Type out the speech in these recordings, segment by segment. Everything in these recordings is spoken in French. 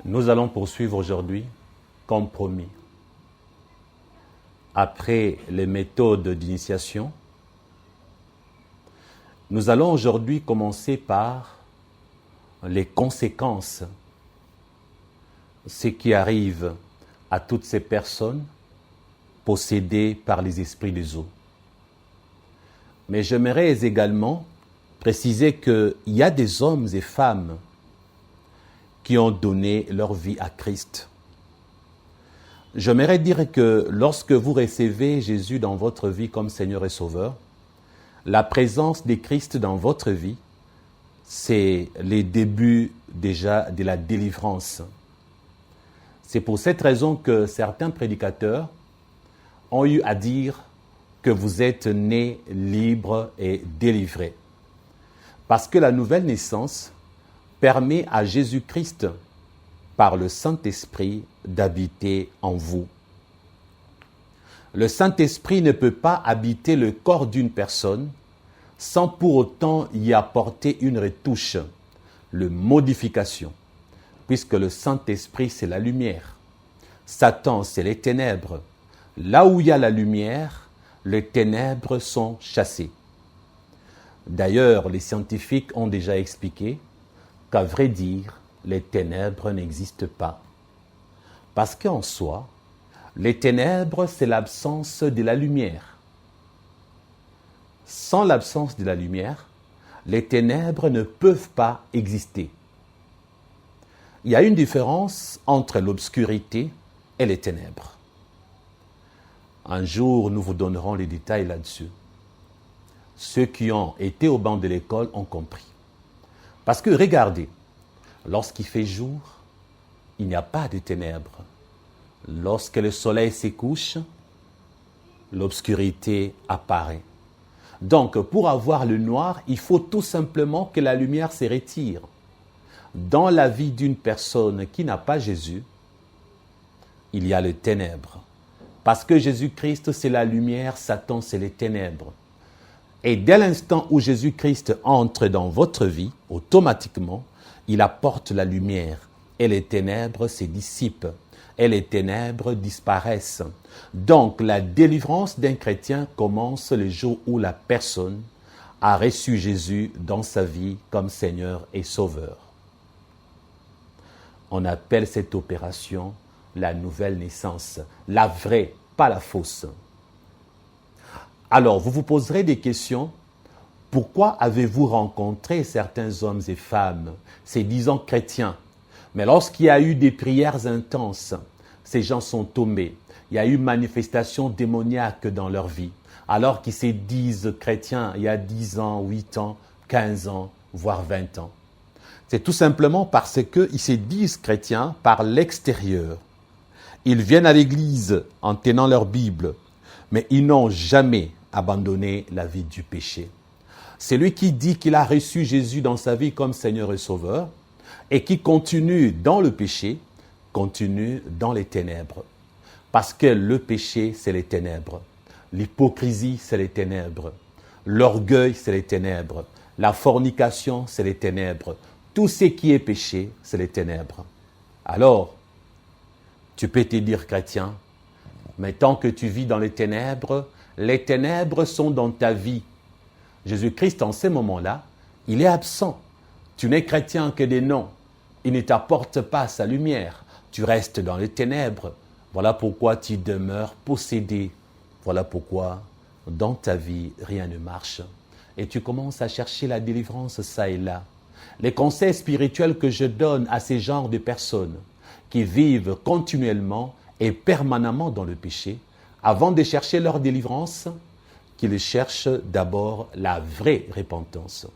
Nous allons poursuivre aujourd'hui, comme promis. Après les méthodes d'initiation, nous allons aujourd'hui commencer par les conséquences, ce qui arrive à toutes ces personnes possédées par les esprits des eaux. Mais j'aimerais également préciser qu'il y a des hommes et femmes qui ont donné leur vie à Christ. J'aimerais dire que lorsque vous recevez Jésus dans votre vie comme Seigneur et Sauveur, la présence de Christ dans votre vie, c'est les débuts déjà de la délivrance. C'est pour cette raison que certains prédicateurs ont eu à dire que vous êtes nés libres et délivrés. Parce que la nouvelle naissance permet à Jésus-Christ, par le Saint-Esprit, d'habiter en vous. Le Saint-Esprit ne peut pas habiter le corps d'une personne sans pour autant y apporter une retouche, une modification, puisque le Saint-Esprit, c'est la lumière. Satan, c'est les ténèbres. Là où il y a la lumière, les ténèbres sont chassées. D'ailleurs, les scientifiques ont déjà expliqué qu'à vrai dire, les ténèbres n'existent pas. Parce qu'en soi, les ténèbres, c'est l'absence de la lumière. Sans l'absence de la lumière, les ténèbres ne peuvent pas exister. Il y a une différence entre l'obscurité et les ténèbres. Un jour, nous vous donnerons les détails là-dessus. Ceux qui ont été au banc de l'école ont compris. Parce que regardez, lorsqu'il fait jour, il n'y a pas de ténèbres. Lorsque le soleil se couche, l'obscurité apparaît. Donc, pour avoir le noir, il faut tout simplement que la lumière se retire. Dans la vie d'une personne qui n'a pas Jésus, il y a les ténèbres. Parce que Jésus-Christ, c'est la lumière, Satan, c'est les ténèbres. Et dès l'instant où Jésus-Christ entre dans votre vie, automatiquement, il apporte la lumière et les ténèbres se dissipent et les ténèbres disparaissent. Donc, la délivrance d'un chrétien commence le jour où la personne a reçu Jésus dans sa vie comme Seigneur et Sauveur. On appelle cette opération la nouvelle naissance, la vraie, pas la fausse. Alors, vous vous poserez des questions. Pourquoi avez-vous rencontré certains hommes et femmes, ces disant chrétiens, mais lorsqu'il y a eu des prières intenses, ces gens sont tombés. Il y a eu manifestation démoniaque dans leur vie, alors qu'ils se disent chrétiens il y a 10 ans, 8 ans, 15 ans, voire 20 ans. C'est tout simplement parce qu'ils se disent chrétiens par l'extérieur. Ils viennent à l'église en tenant leur Bible, mais ils n'ont jamais abandonné la vie du péché. Celui qui dit qu'il a reçu Jésus dans sa vie comme Seigneur et Sauveur et qui continue dans le péché, continue dans les ténèbres. Parce que le péché, c'est les ténèbres. L'hypocrisie, c'est les ténèbres. L'orgueil, c'est les ténèbres. La fornication, c'est les ténèbres. Tout ce qui est péché, c'est les ténèbres. Alors, tu peux te dire chrétien, mais tant que tu vis dans les ténèbres sont dans ta vie. Jésus-Christ, en ces moments-là, il est absent. Tu n'es chrétien que des noms. Il ne t'apporte pas sa lumière. Tu restes dans les ténèbres. Voilà pourquoi tu demeures possédé. Voilà pourquoi, dans ta vie, rien ne marche. Et tu commences à chercher la délivrance ça et là. Les conseils spirituels que je donne à ces genres de personnes qui vivent continuellement et permanemment dans le péché, avant de chercher leur délivrance, qu'ils cherchent d'abord la vraie repentance,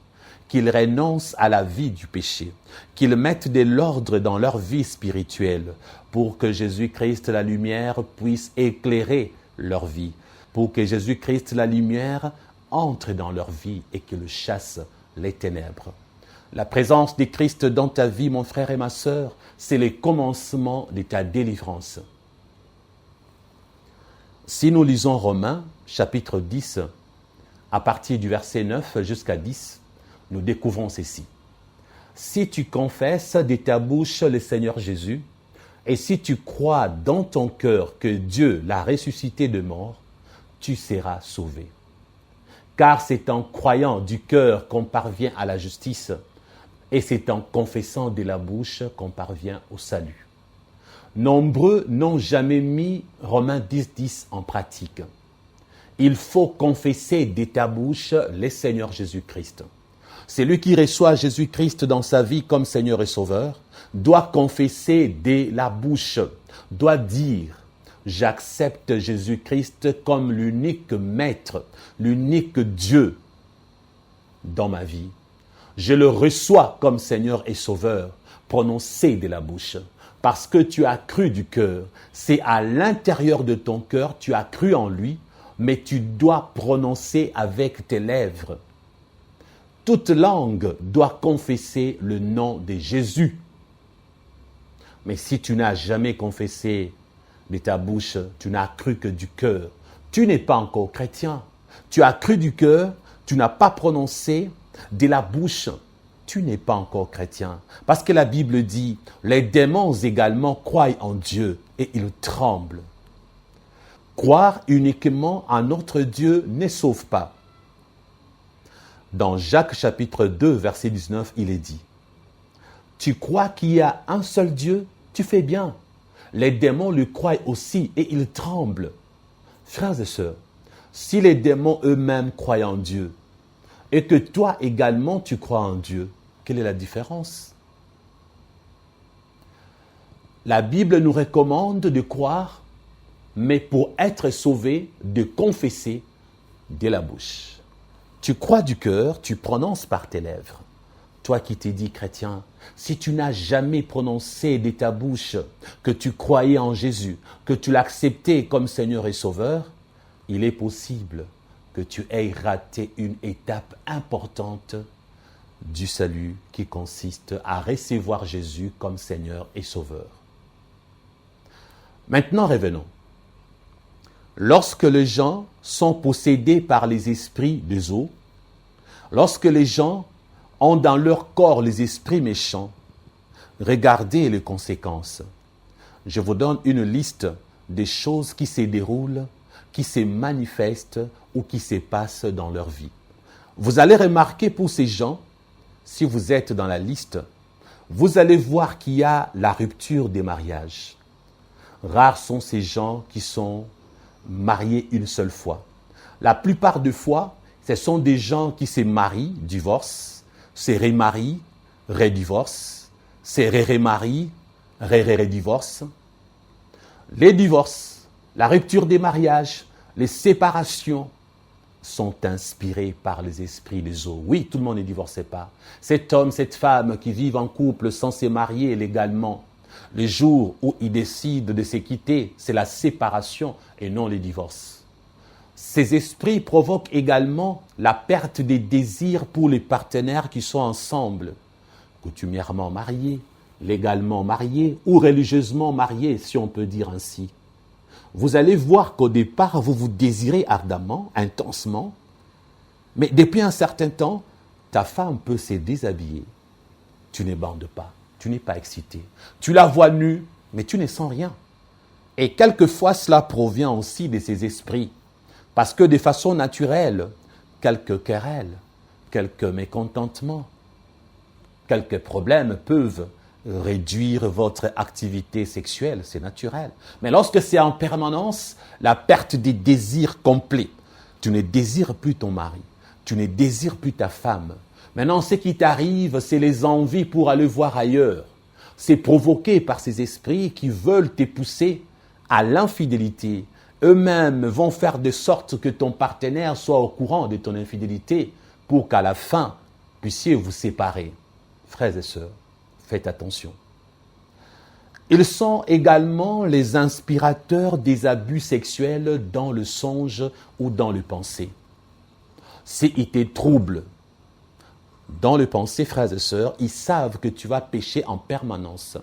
qu'ils renoncent à la vie du péché, qu'ils mettent de l'ordre dans leur vie spirituelle pour que Jésus-Christ, la lumière, puisse éclairer leur vie, pour que Jésus-Christ, la lumière, entre dans leur vie et qu'il chasse les ténèbres. La présence de Christ dans ta vie, mon frère et ma sœur, c'est le commencement de ta délivrance. Si nous lisons Romains, chapitre 10, à partir du verset 9 jusqu'à 10, nous découvrons ceci. si tu confesses de ta bouche le Seigneur Jésus, et si tu crois dans ton cœur que Dieu l'a ressuscité de mort, tu seras sauvé. Car c'est en croyant du cœur qu'on parvient à la justice, et c'est en confessant de la bouche qu'on parvient au salut. Nombreux n'ont jamais mis Romains 10, en pratique. Il faut confesser de ta bouche le Seigneur Jésus-Christ. Celui qui reçoit Jésus-Christ dans sa vie comme Seigneur et Sauveur doit confesser de la bouche, doit dire « J'accepte Jésus-Christ comme l'unique Maître, l'unique Dieu dans ma vie. Je le reçois comme Seigneur et Sauveur, prononcé de la bouche. Parce que tu as cru du cœur, c'est à l'intérieur de ton cœur, tu as cru en lui, mais tu dois prononcer avec tes lèvres. Toute langue doit confesser le nom de Jésus. Mais si tu n'as jamais confessé de ta bouche, tu n'as cru que du cœur, tu n'es pas encore chrétien. Tu as cru du cœur, tu n'as pas prononcé de la bouche, tu n'es pas encore chrétien. Parce que la Bible dit, les démons également croient en Dieu et ils tremblent. Croire uniquement en notre Dieu ne sauve pas. Dans Jacques chapitre 2, verset 19, il est dit, « Tu crois qu'il y a un seul Dieu? Tu fais bien. Les démons le croient aussi et ils tremblent. » Frères et sœurs, si les démons eux-mêmes croient en Dieu et que toi également tu crois en Dieu, quelle est la différence? La Bible nous recommande de croire, mais pour être sauvé, de confesser de la bouche. Tu crois du cœur, tu prononces par tes lèvres. Toi qui t'es dit chrétien, si tu n'as jamais prononcé de ta bouche que tu croyais en Jésus, que tu l'acceptais comme Seigneur et Sauveur, il est possible que tu aies raté une étape importante du salut qui consiste à recevoir Jésus comme Seigneur et Sauveur. Maintenant, revenons. Lorsque les gens sont possédés par les esprits des eaux, lorsque les gens ont dans leur corps les esprits méchants, regardez les conséquences. Je vous donne une liste des choses qui se déroulent, qui se manifestent ou qui se passent dans leur vie. Vous allez remarquer pour ces gens, si vous êtes dans la liste, vous allez voir qu'il y a la rupture des mariages. Rares sont ces gens qui sont mariés une seule fois. La plupart des fois, ce sont des gens qui se marient, divorcent, se remarient, redivorcent, se remarient, redivorcent. Les divorces, la rupture des mariages, les séparations sont inspirés par les esprits des eaux. Oui, tout le monde ne divorce pas. Cet homme, cette femme qui vivent en couple sans se marier légalement, le jour où ils décident de se quitter, c'est la séparation et non le divorce. Ces esprits provoquent également la perte des désirs pour les partenaires qui sont ensemble, coutumièrement mariés, légalement mariés ou religieusement mariés, si on peut dire ainsi. Vous allez voir qu'au départ, vous vous désirez ardemment, intensement, mais depuis un certain temps, ta femme peut se déshabiller. Tu ne bandes pas, tu n'es pas excité. Tu la vois nue, mais tu ne sens rien. Et quelquefois, cela provient aussi de ces esprits. Parce que de façon naturelle, quelques querelles, quelques mécontentements, quelques problèmes peuvent réduire votre activité sexuelle, c'est naturel. Mais lorsque c'est en permanence, la perte des désirs complets, tu ne désires plus ton mari, tu ne désires plus ta femme. Maintenant, ce qui t'arrive, c'est les envies pour aller voir ailleurs. C'est provoqué par ces esprits qui veulent te pousser à l'infidélité. Eux-mêmes vont faire de sorte que ton partenaire soit au courant de ton infidélité pour qu'à la fin, puissiez vous séparer. Frères et sœurs, faites attention. Ils sont également les inspirateurs des abus sexuels dans le songe ou dans le pensée. S'ils te troublent dans le pensée, frères et sœurs, ils savent que tu vas pécher en permanence.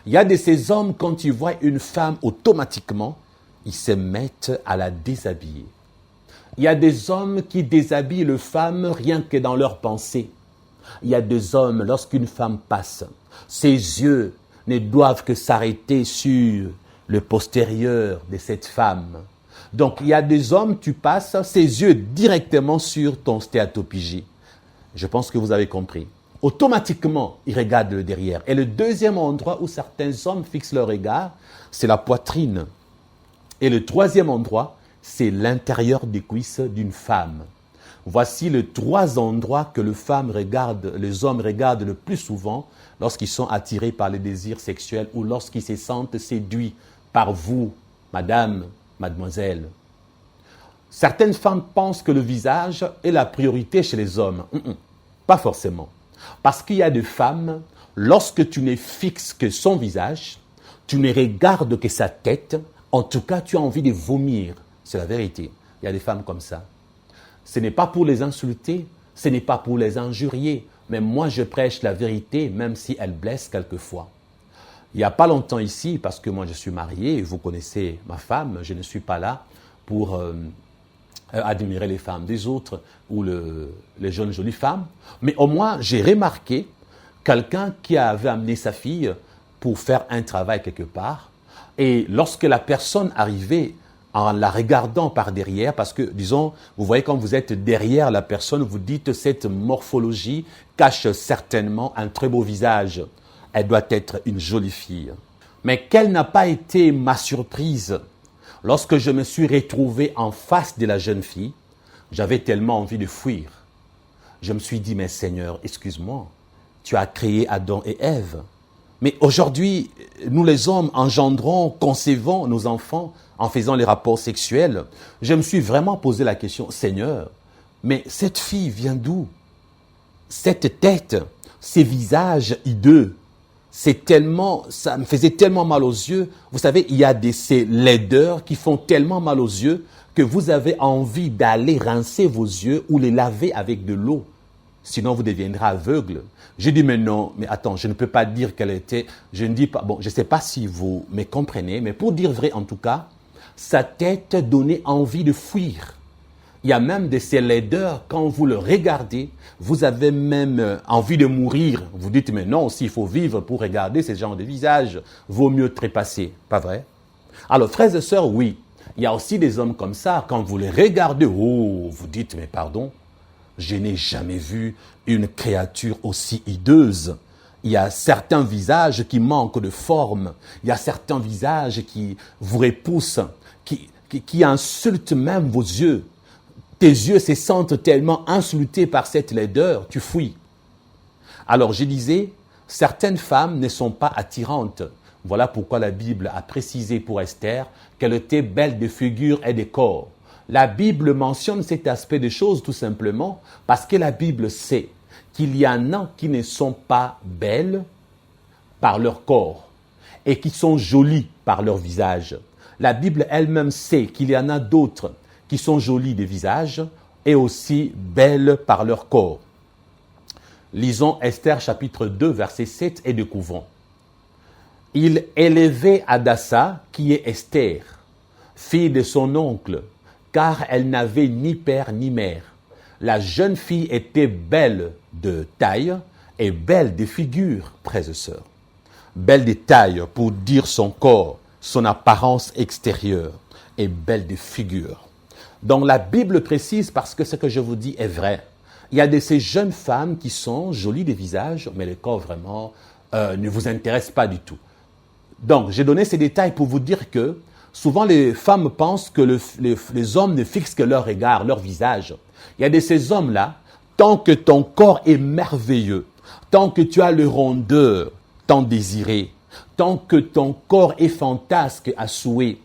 Il y a de ces hommes, quand ils voient une femme, automatiquement, ils se mettent à la déshabiller. Il y a des hommes qui déshabillent les femmes rien que dans leur pensée. Il y a des hommes, lorsqu'une femme passe, ses yeux ne doivent que s'arrêter sur le postérieur de cette femme. Donc, il y a des hommes, tu passes ses yeux directement sur ton stéatopigie. Je pense que vous avez compris. Automatiquement, ils regardent le derrière. Et le deuxième endroit où certains hommes fixent leur regard, c'est la poitrine. Et le troisième endroit, c'est l'intérieur des cuisses d'une femme. Voici les trois endroits que les hommes regardent le plus souvent lorsqu'ils sont attirés par les désirs sexuels ou lorsqu'ils se sentent séduits par vous, madame, mademoiselle. Certaines femmes pensent que le visage est la priorité chez les hommes. Pas forcément. Parce qu'il y a des femmes, lorsque tu ne fixes que son visage, tu ne regardes que sa tête, en tout cas tu as envie de vomir. C'est la vérité. Il y a des femmes comme ça. Ce n'est pas pour les insulter, ce n'est pas pour les injurier, mais moi je prêche la vérité même si elle blesse quelquefois. Il n'y a pas longtemps ici, parce que moi je suis marié, vous connaissez ma femme, je ne suis pas là pour admirer les femmes des autres ou les jeunes jolies femmes, mais au moins j'ai remarqué quelqu'un qui avait amené sa fille pour faire un travail quelque part, et lorsque la personne arrivait en la regardant par derrière, parce que, disons, vous voyez quand vous êtes derrière la personne, vous dites cette morphologie cache certainement un très beau visage. Elle doit être une jolie fille. Mais quelle n'a pas été ma surprise lorsque je me suis retrouvé en face de la jeune fille? J'avais tellement envie de fuir. Je me suis dit, mais Seigneur, excuse-moi, tu as créé Adam et Ève. Mais aujourd'hui, nous les hommes engendrons, concevons nos enfants en faisant les rapports sexuels. Je me suis vraiment posé la question, Seigneur, mais cette fille vient d'où? Cette tête, ces visages hideux, ça me faisait tellement mal aux yeux. Vous savez, il y a ces laideurs qui font tellement mal aux yeux que vous avez envie d'aller rincer vos yeux ou les laver avec de l'eau. Sinon, vous deviendrez aveugle. J'ai dit, mais non, mais attends, je ne peux pas dire qu'elle était... Je ne dis pas... Bon, je ne sais pas si vous me comprenez, mais pour dire vrai, en tout cas, sa tête donnait envie de fuir. Il y a même de ces laideurs, quand vous le regardez, vous avez même envie de mourir. Vous dites, mais non, s'il faut vivre pour regarder ce genre de visage, vaut mieux trépasser. Pas vrai? Alors, frères et sœurs, oui, il y a aussi des hommes comme ça. Quand vous les regardez, oh, vous dites, mais pardon, je n'ai jamais vu une créature aussi hideuse. Il y a certains visages qui manquent de forme. Il y a certains visages qui vous repoussent, qui insultent même vos yeux. Tes yeux se sentent tellement insultés par cette laideur, tu fuis. Alors je disais, certaines femmes ne sont pas attirantes. Voilà pourquoi la Bible a précisé pour Esther qu'elle était belle de figure et de corps. La Bible mentionne cet aspect des choses tout simplement parce que la Bible sait qu'il y en a qui ne sont pas belles par leur corps et qui sont jolies par leur visage. La Bible elle-même sait qu'il y en a d'autres qui sont jolies de visage et aussi belles par leur corps. Lisons Esther chapitre 2 verset 7 et découvrons. Il élevait Hadassa qui est Esther, fille de son oncle, car elle n'avait ni père ni mère. La jeune fille était belle de taille et belle de figure, frères et sœurs. Belle de taille pour dire son corps, son apparence extérieure, et belle de figure. Donc la Bible précise parce que ce que je vous dis est vrai. Il y a de ces jeunes femmes qui sont jolies de visage, mais le corps vraiment ne vous intéresse pas du tout. Donc j'ai donné ces détails pour vous dire que souvent les femmes pensent que les hommes ne fixent que leur regard, leur visage. Il y a de ces hommes-là, tant que ton corps est merveilleux, tant que tu as le rondeur tant désiré, tant que ton corps est fantasque à souhait,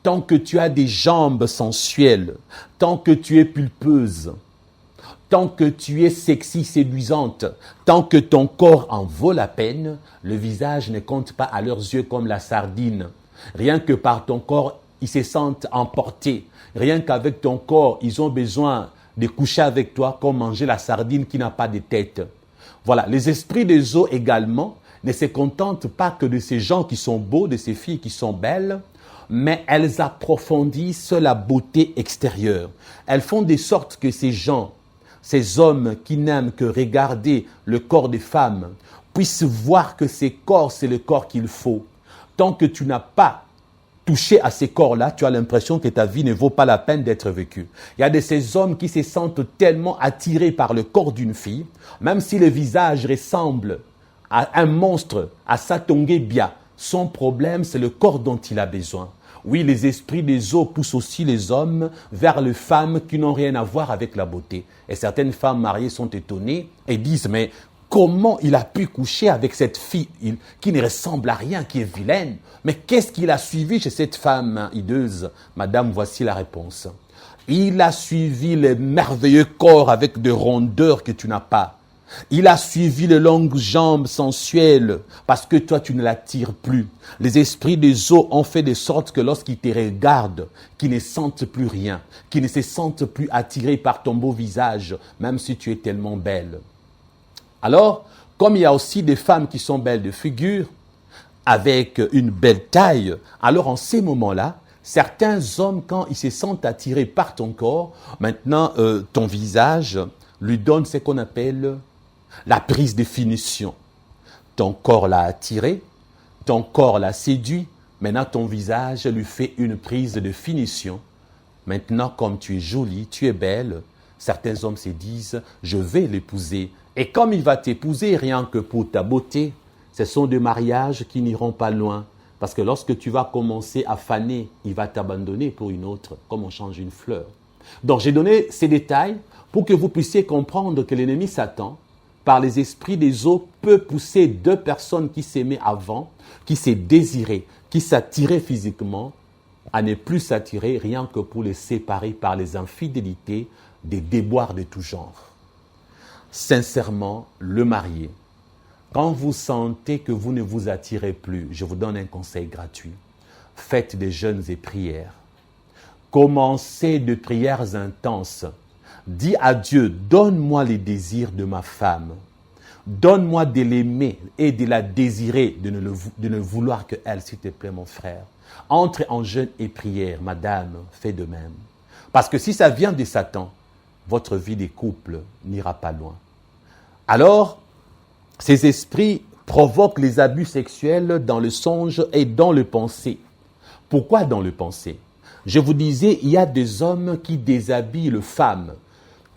tant que tu as des jambes sensuelles, tant que tu es pulpeuse, tant que tu es sexy, séduisante, tant que ton corps en vaut la peine, le visage ne compte pas à leurs yeux comme la sardine. Rien que par ton corps, ils se sentent emportés. Rien qu'avec ton corps, ils ont besoin de coucher avec toi comme manger la sardine qui n'a pas de tête. Voilà, les esprits des eaux également ne se contentent pas que de ces gens qui sont beaux, de ces filles qui sont belles, mais elles approfondissent la beauté extérieure. Elles font de sorte que ces gens ces hommes qui n'aiment que regarder le corps des femmes, puissent voir que ces corps, c'est le corps qu'il faut. Tant que tu n'as pas touché à ces corps-là, tu as l'impression que ta vie ne vaut pas la peine d'être vécue. Il y a de ces hommes qui se sentent tellement attirés par le corps d'une fille, même si le visage ressemble à un monstre, à Satonge Bia. Son problème, c'est le corps dont il a besoin. Oui, les esprits des eaux poussent aussi les hommes vers les femmes qui n'ont rien à voir avec la beauté. Et certaines femmes mariées sont étonnées et disent, mais comment il a pu coucher avec cette fille qui ne ressemble à rien, qui est vilaine? Mais qu'est-ce qu'il a suivi chez cette femme hideuse? Madame, voici la réponse. Il a suivi le merveilleux corps avec de rondeurs que tu n'as pas. Il a suivi les longues jambes sensuelles parce que toi, tu ne l'attires plus. Les esprits des eaux ont fait de sorte que lorsqu'ils te regardent, qu'ils ne sentent plus rien, qu'ils ne se sentent plus attirés par ton beau visage, même si tu es tellement belle. Alors, comme il y a aussi des femmes qui sont belles de figure, avec une belle taille, alors en ces moments-là, certains hommes, quand ils se sentent attirés par ton corps, maintenant, ton visage lui donne ce qu'on appelle la prise de finition. Ton corps l'a attiré, ton corps l'a séduit, maintenant ton visage lui fait une prise de finition. Maintenant, comme tu es jolie, tu es belle, certains hommes se disent, je vais l'épouser. Et comme il va t'épouser rien que pour ta beauté, ce sont des mariages qui n'iront pas loin. Parce que lorsque tu vas commencer à faner, il va t'abandonner pour une autre, comme on change une fleur. Donc j'ai donné ces détails pour que vous puissiez comprendre que l'ennemi Satan, par les esprits des eaux, peut pousser deux personnes qui s'aimaient avant, qui se désiraient, qui s'attiraient physiquement, à ne plus s'attirer rien que pour les séparer par les infidélités, des déboires de tout genre. Sincèrement, le marié, quand vous sentez que vous ne vous attirez plus, je vous donne un conseil gratuit. Faites des jeûnes et prières. Commencez de prières intenses. Dis à Dieu, donne-moi les désirs de ma femme. Donne-moi de l'aimer et de la désirer, de ne vouloir qu'elle, s'il te plaît, mon frère. Entre en jeûne et prière, madame, fais de même. Parce que si ça vient de Satan, votre vie de couple n'ira pas loin. Alors, ces esprits provoquent les abus sexuels dans le songe et dans le pensée. Pourquoi dans le pensée? Je vous disais, il y a des hommes qui déshabillent les femmes.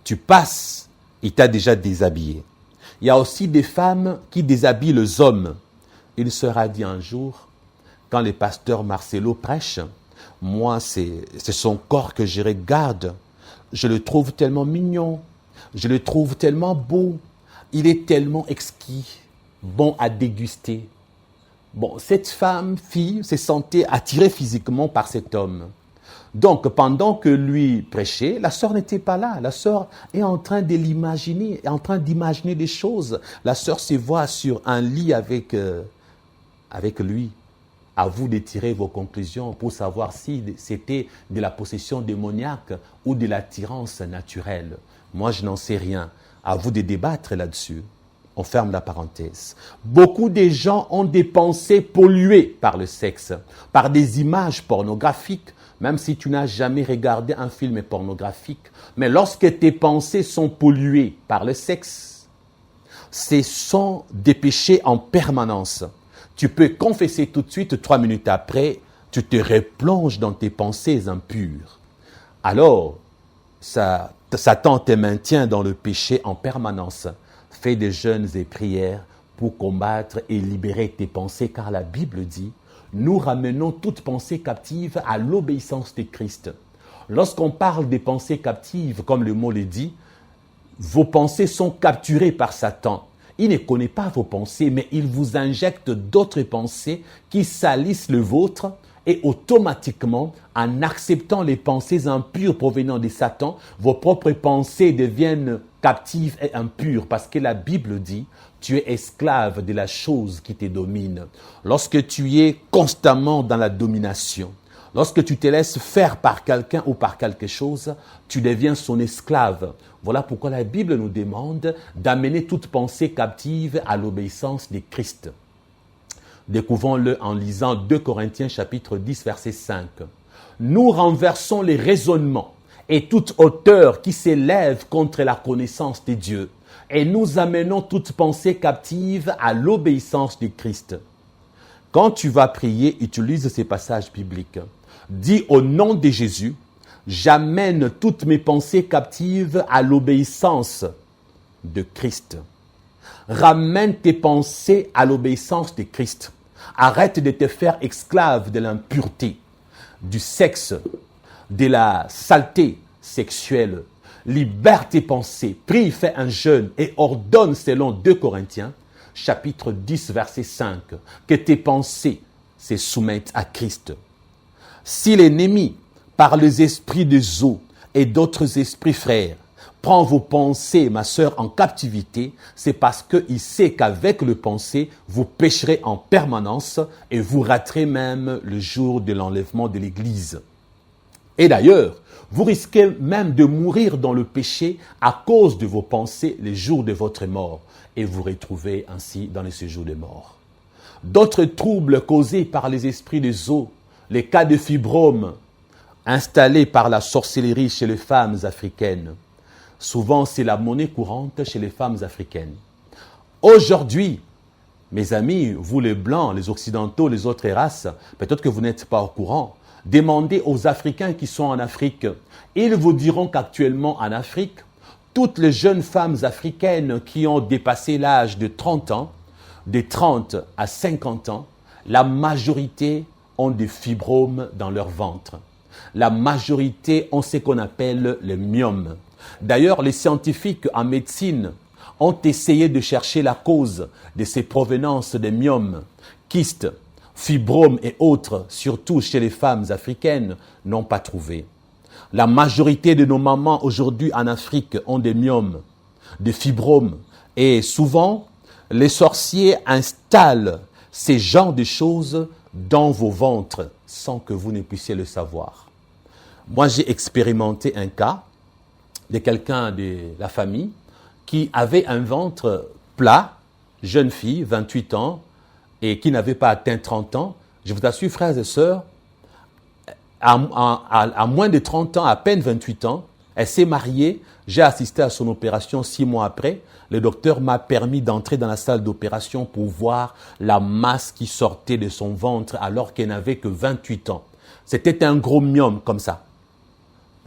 Tu passes, il t'a déjà déshabillé. Il y a aussi des femmes qui déshabillent les hommes. Il sera dit un jour, quand le pasteur Marcelo prêche, moi, c'est son corps que je regarde. Je le trouve tellement mignon. Je le trouve tellement beau. Il est tellement exquis, bon à déguster. Bon, cette fille se sentait attirée physiquement par cet homme. Donc, pendant que lui prêchait, la sœur n'était pas là. La sœur est en train de l'imaginer, est en train d'imaginer des choses. La sœur se voit sur un lit avec lui. À vous de tirer vos conclusions pour savoir si c'était de la possession démoniaque ou de l'attirance naturelle. Moi, je n'en sais rien. À vous de débattre là-dessus. On ferme la parenthèse. Beaucoup de gens ont des pensées polluées par le sexe, par des images pornographiques, même si tu n'as jamais regardé un film pornographique. Mais lorsque tes pensées sont polluées par le sexe, ce sont des péchés en permanence. Tu peux confesser tout de suite, 3 minutes après, tu te replonges dans tes pensées impures. Alors, Satan te maintient dans le péché en permanence. Fais des jeûnes et prières pour combattre et libérer tes pensées, car la Bible dit, nous ramenons toute pensée captive à l'obéissance de Christ. Lorsqu'on parle des pensées captives, comme le mot le dit, vos pensées sont capturées par Satan. Il ne connaît pas vos pensées, mais il vous injecte d'autres pensées qui salissent le vôtre et automatiquement, en acceptant les pensées impures provenant de Satan, vos propres pensées deviennent captives et impures parce que la Bible dit tu es esclave de la chose qui te domine. Lorsque tu es constamment dans la domination, lorsque tu te laisses faire par quelqu'un ou par quelque chose, tu deviens son esclave. Voilà pourquoi la Bible nous demande d'amener toute pensée captive à l'obéissance de Christ. Découvrons-le en lisant 2 Corinthiens chapitre 10 verset 5. Nous renversons les raisonnements et toute hauteur qui s'élève contre la connaissance de Dieu. Et nous amenons toute pensée captive à l'obéissance de Christ. Quand tu vas prier, utilise ces passages bibliques. Dis au nom de Jésus, j'amène toutes mes pensées captives à l'obéissance de Christ. Ramène tes pensées à l'obéissance de Christ. Arrête de te faire esclave de l'impureté, du sexe, de la saleté sexuelle. Libère tes pensées, prie, fais un jeûne et ordonne selon 2 Corinthiens, chapitre 10, verset 5, que tes pensées se soumettent à Christ. Si l'ennemi, par les esprits des eaux et d'autres esprits frères, prend vos pensées, ma sœur, en captivité, c'est parce qu'il sait qu'avec le pensée, vous pécherez en permanence et vous raterez même le jour de l'enlèvement de l'Église. Et d'ailleurs, vous risquez même de mourir dans le péché à cause de vos pensées les jours de votre mort et vous retrouvez ainsi dans les séjours de mort. D'autres troubles causés par les esprits des eaux, les cas de fibrome installés par la sorcellerie chez les femmes africaines. Souvent, c'est la monnaie courante chez les femmes africaines. Aujourd'hui, mes amis, vous les Blancs, les Occidentaux, les autres races, peut-être que vous n'êtes pas au courant, demandez aux Africains qui sont en Afrique. Ils vous diront qu'actuellement en Afrique, toutes les jeunes femmes africaines qui ont dépassé l'âge de 30 ans, de 30 à 50 ans, la majorité ont des fibromes dans leur ventre. La majorité ont ce qu'on appelle le myome. D'ailleurs, les scientifiques en médecine ont essayé de chercher la cause de ces provenances des myomes, kystes, fibromes et autres, surtout chez les femmes africaines, n'ont pas trouvé. La majorité de nos mamans aujourd'hui en Afrique ont des myomes, des fibromes, et souvent, les sorciers installent ces genres de choses dans vos ventres sans que vous ne puissiez le savoir. Moi, j'ai expérimenté un cas de quelqu'un de la famille qui avait un ventre plat, jeune fille, 28 ans, et qui n'avait pas atteint 30 ans. Je vous assure, frères et sœurs, à moins de 30 ans, à peine 28 ans, elle s'est mariée. J'ai assisté à son opération 6 mois après. Le docteur m'a permis d'entrer dans la salle d'opération pour voir la masse qui sortait de son ventre alors qu'elle n'avait que 28 ans. C'était un gros myome comme ça.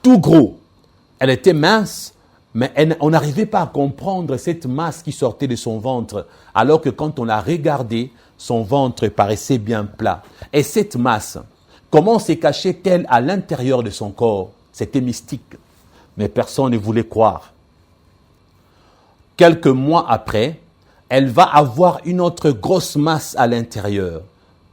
Tout gros. Elle était mince, mais on n'arrivait pas à comprendre cette masse qui sortait de son ventre, alors que quand on l'a regardée, son ventre paraissait bien plat. Et cette masse, comment se cachait-elle à l'intérieur de son corps? C'était mystique, mais personne ne voulait croire. Quelques mois après, elle va avoir une autre grosse masse à l'intérieur.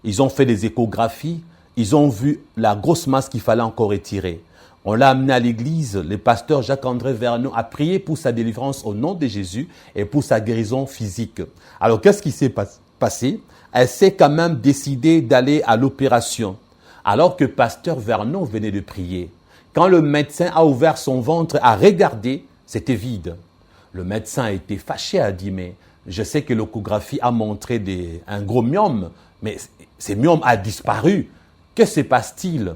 Ils ont fait des échographies, ils ont vu la grosse masse qu'il fallait encore retirer. On l'a amené à l'église, le pasteur Jacques-André Vernon a prié pour sa délivrance au nom de Jésus et pour sa guérison physique. Alors, qu'est-ce qui s'est passé? Elle s'est quand même décidée d'aller à l'opération, alors que pasteur Vernon venait de prier. Quand le médecin a ouvert son ventre, a regardé, c'était vide. Le médecin a été fâché, a dit, mais je sais que l'échographie a montré un gros myome, mais ce myome a disparu. Que se passe-t-il?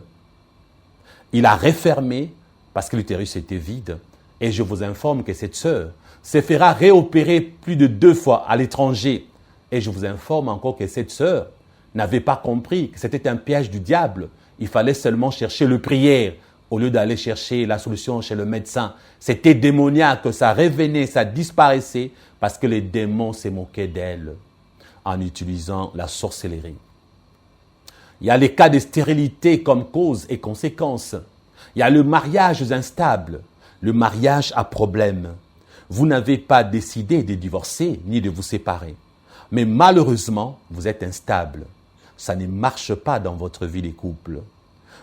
Il a refermé parce que l'utérus était vide. Et je vous informe que cette sœur se fera réopérer plus de 2 fois à l'étranger. Et je vous informe encore que cette sœur n'avait pas compris que c'était un piège du diable. Il fallait seulement chercher le prière au lieu d'aller chercher la solution chez le médecin. C'était démoniaque, ça revenait, ça disparaissait parce que les démons se moquaient d'elle en utilisant la sorcellerie. Il y a les cas de stérilité comme cause et conséquence. Il y a le mariage instable, le mariage à problème. Vous n'avez pas décidé de divorcer ni de vous séparer. Mais malheureusement, vous êtes instable. Ça ne marche pas dans votre vie de couple.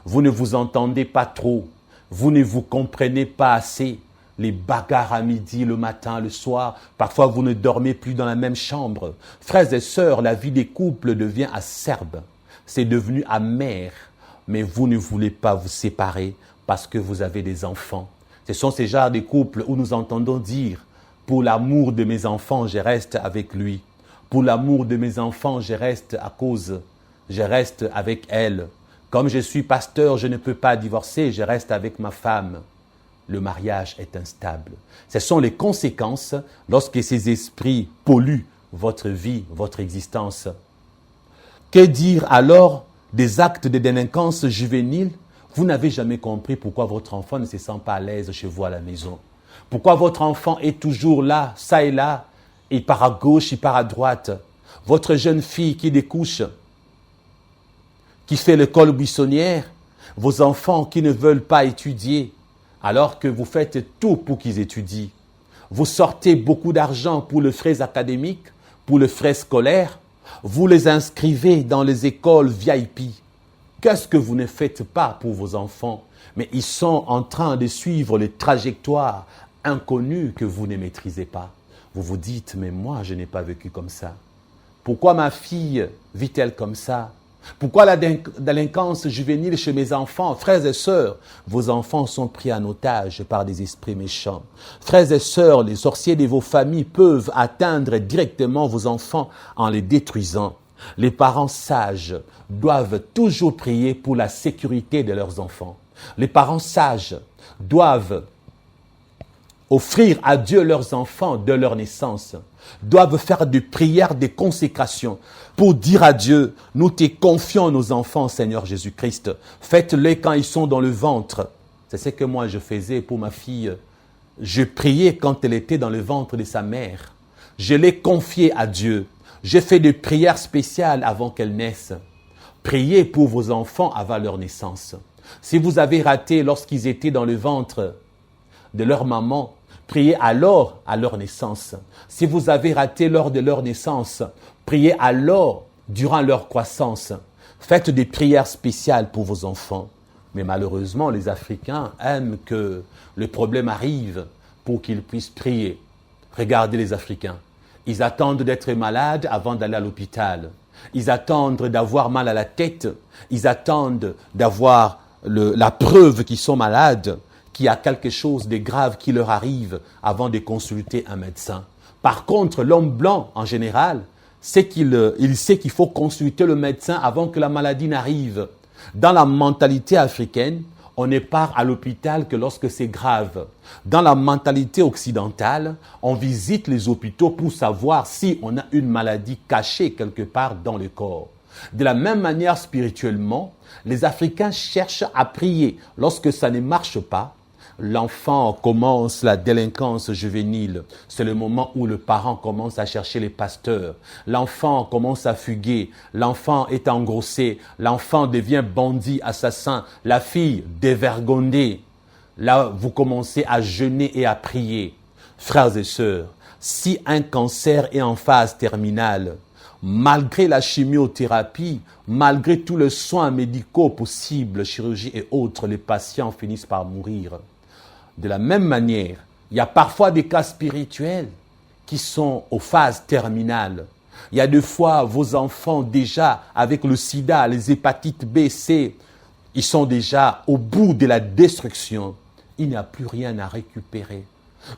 Vous ne vous entendez pas trop. Vous ne vous comprenez pas assez. Les bagarres à midi, le matin, le soir. Parfois, vous ne dormez plus dans la même chambre. Frères et sœurs, la vie des couples devient acerbe. C'est devenu amer, mais vous ne voulez pas vous séparer parce que vous avez des enfants. Ce sont ces genres de couples où nous entendons dire « Pour l'amour de mes enfants, je reste avec lui. Pour l'amour de mes enfants, je reste avec elle. Comme je suis pasteur, je ne peux pas divorcer, je reste avec ma femme. » le mariage est instable. Ce sont les conséquences lorsque ces esprits polluent votre vie, votre existence. Que dire alors des actes de délinquance juvénile? Vous n'avez jamais compris pourquoi votre enfant ne se sent pas à l'aise chez vous à la maison. Pourquoi votre enfant est toujours là, ça et là, il part à gauche, il part à droite. Votre jeune fille qui découche, qui fait l'école buissonnière, vos enfants qui ne veulent pas étudier, alors que vous faites tout pour qu'ils étudient. Vous sortez beaucoup d'argent pour les frais académiques, pour les frais scolaires, vous les inscrivez dans les écoles VIP. Qu'est-ce que vous ne faites pas pour vos enfants? Mais ils sont en train de suivre les trajectoires inconnues que vous ne maîtrisez pas. Vous vous dites, mais moi, je n'ai pas vécu comme ça. Pourquoi ma fille vit-elle comme ça? Pourquoi la délinquance juvénile chez mes enfants? Frères et sœurs, vos enfants sont pris en otage par des esprits méchants. Frères et sœurs, les sorciers de vos familles peuvent atteindre directement vos enfants en les détruisant. Les parents sages doivent toujours prier pour la sécurité de leurs enfants. Les parents sages doivent offrir à Dieu leurs enfants de leur naissance, doivent faire des prières de consécration pour dire à Dieu, nous te confions nos enfants, Seigneur Jésus-Christ. Faites-les quand ils sont dans le ventre. C'est ce que moi je faisais pour ma fille. Je priais quand elle était dans le ventre de sa mère. Je l'ai confiée à Dieu. J'ai fait des prières spéciales avant qu'elle naisse. Priez pour vos enfants avant leur naissance. Si vous avez raté lorsqu'ils étaient dans le ventre de leur maman, priez alors à leur naissance. Si vous avez raté lors de leur naissance, priez alors durant leur croissance. Faites des prières spéciales pour vos enfants. Mais malheureusement, les Africains aiment que le problème arrive pour qu'ils puissent prier. Regardez les Africains. Ils attendent d'être malades avant d'aller à l'hôpital. Ils attendent d'avoir mal à la tête. Ils attendent d'avoir la preuve qu'ils sont malades, qu'il y a quelque chose de grave qui leur arrive avant de consulter un médecin. Par contre, l'homme blanc, en général, il sait qu'il faut consulter le médecin avant que la maladie n'arrive. Dans la mentalité africaine, on ne part à l'hôpital que lorsque c'est grave. Dans la mentalité occidentale, on visite les hôpitaux pour savoir si on a une maladie cachée quelque part dans le corps. De la même manière, spirituellement, les Africains cherchent à prier. Lorsque ça ne marche pas, l'enfant commence la délinquance juvénile. C'est le moment où le parent commence à chercher les pasteurs. L'enfant commence à fuguer. L'enfant est engrossé. L'enfant devient bandit, assassin. La fille dévergondée. Là, vous commencez à jeûner et à prier. Frères et sœurs, si un cancer est en phase terminale, malgré la chimiothérapie, malgré tous les soins médicaux possibles, chirurgie et autres, les patients finissent par mourir. De la même manière, il y a parfois des cas spirituels qui sont aux phases terminales. Il y a des fois, vos enfants déjà, avec le sida, les hépatites B, C, ils sont déjà au bout de la destruction. Il n'y a plus rien à récupérer.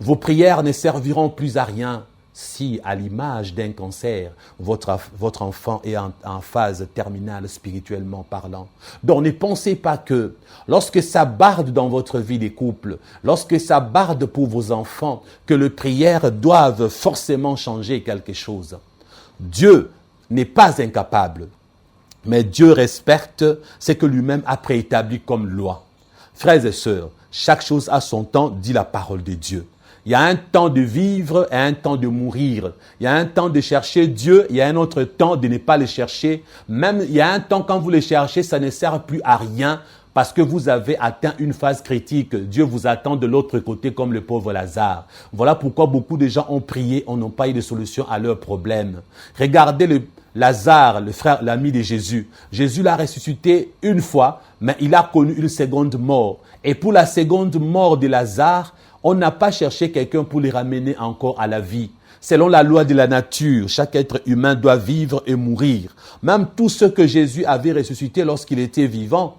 Vos prières ne serviront plus à rien si, à l'image d'un cancer, votre enfant est en phase terminale spirituellement parlant. Donc ne pensez pas que lorsque ça barde dans votre vie des couples, lorsque ça barde pour vos enfants, que les prières doivent forcément changer quelque chose. Dieu n'est pas incapable, mais Dieu respecte ce que lui-même a préétabli comme loi. Frères et sœurs, chaque chose a son temps, dit la parole de Dieu. Il y a un temps de vivre et un temps de mourir. Il y a un temps de chercher Dieu, il y a un autre temps de ne pas le chercher. Même il y a un temps quand vous le cherchez, ça ne sert plus à rien parce que vous avez atteint une phase critique. Dieu vous attend de l'autre côté comme le pauvre Lazare. Voilà pourquoi beaucoup de gens ont prié, on n'a pas eu de solution à leurs problèmes. Regardez Lazare, le frère, l'ami de Jésus. Jésus l'a ressuscité une fois, mais il a connu une seconde mort. Et pour la seconde mort de Lazare, on n'a pas cherché quelqu'un pour les ramener encore à la vie. Selon la loi de la nature, chaque être humain doit vivre et mourir. Même tous ceux que Jésus avait ressuscités lorsqu'il était vivant